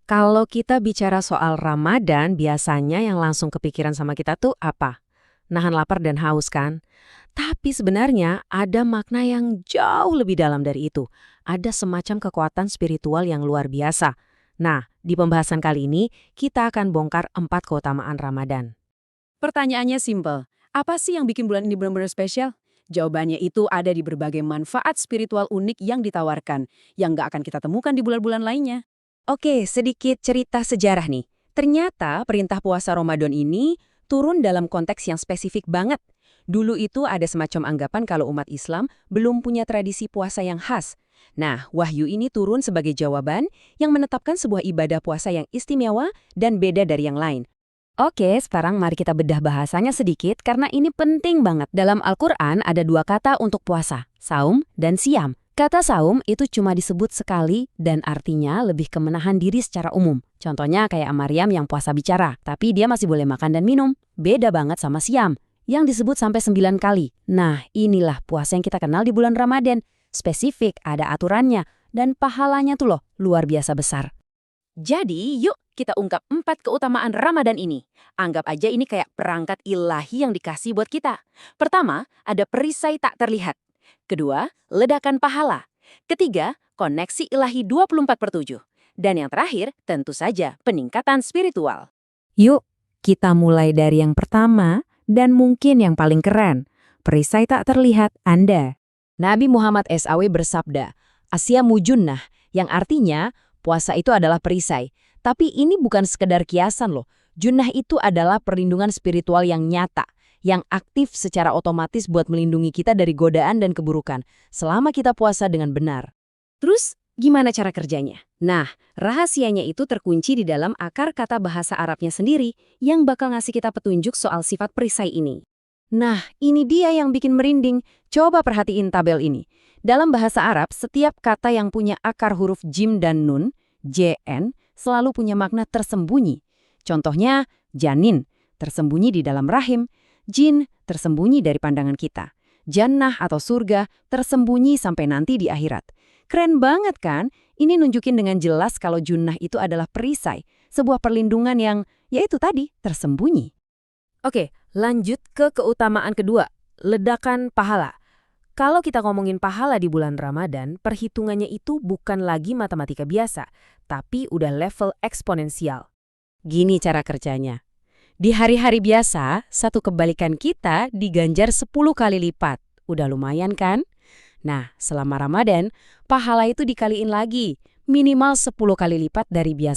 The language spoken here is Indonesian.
Kalau kita bicara soal Ramadan, biasanya yang langsung kepikiran sama kita tuh apa? Nahan lapar dan haus kan? Tapi sebenarnya ada makna yang jauh lebih dalam dari itu. Ada semacam kekuatan spiritual yang luar biasa. Nah, di pembahasan kali ini, kita akan bongkar 4 keutamaan Ramadan. Pertanyaannya simpel, apa sih yang bikin bulan ini benar-benar spesial? Jawabannya itu ada di berbagai manfaat spiritual unik yang ditawarkan, yang nggak akan kita temukan di bulan-bulan lainnya. Oke, sedikit cerita sejarah nih. Ternyata perintah puasa Ramadan ini turun dalam konteks yang spesifik banget. Dulu itu ada semacam anggapan kalau umat Islam belum punya tradisi puasa yang khas. Nah, wahyu ini turun sebagai jawaban yang menetapkan sebuah ibadah puasa yang istimewa dan beda dari yang lain. Oke, sekarang mari kita bedah bahasanya sedikit karena ini penting banget. Dalam Al-Quran ada dua kata untuk puasa, saum dan siam. Kata saum itu cuma disebut sekali dan artinya lebih ke menahan diri secara umum. Contohnya kayak Maryam yang puasa bicara, tapi dia masih boleh makan dan minum. Beda banget sama siam, yang disebut sampai 9 kali. Nah, inilah puasa yang kita kenal di bulan Ramadan. Spesifik, ada aturannya, dan pahalanya tuh loh, luar biasa besar. Jadi, yuk kita ungkap 4 keutamaan Ramadan ini. Anggap aja ini kayak perangkat ilahi yang dikasih buat kita. Pertama, ada perisai tak terlihat. Kedua, ledakan pahala. Ketiga, koneksi ilahi 24/7. Dan yang terakhir, tentu saja peningkatan spiritual. Yuk, kita mulai dari yang pertama dan mungkin yang paling keren. Perisai tak terlihat Anda. Nabi Muhammad SAW bersabda, Asyamu junnah, yang artinya puasa itu adalah perisai. Tapi ini bukan sekedar kiasan loh. Junnah itu adalah perlindungan spiritual yang nyata, yang aktif secara otomatis buat melindungi kita dari godaan dan keburukan, selama kita puasa dengan benar. Terus, gimana cara kerjanya? Nah, rahasianya itu terkunci di dalam akar kata bahasa Arabnya sendiri, yang bakal ngasih kita petunjuk soal sifat perisai ini. Nah, ini dia yang bikin merinding. Coba perhatiin tabel ini. Dalam bahasa Arab, setiap kata yang punya akar huruf jim dan nun, JN, selalu punya makna tersembunyi. Contohnya, janin, tersembunyi di dalam rahim, jin, tersembunyi dari pandangan kita, jannah atau surga, tersembunyi sampai nanti di akhirat. Keren banget kan? Ini nunjukin dengan jelas kalau junnah itu adalah perisai, sebuah perlindungan yang, yaitu tadi, tersembunyi. Oke, lanjut ke keutamaan kedua, ledakan pahala. Kalau kita ngomongin pahala di bulan Ramadan, perhitungannya itu bukan lagi matematika biasa, tapi udah level eksponensial. Gini cara kerjanya. Di hari-hari biasa, satu kebalikan kita diganjar 10 kali lipat. Udah lumayan kan? Nah, selama Ramadan, pahala itu dikaliin lagi, minimal 10 kali lipat dari biasa.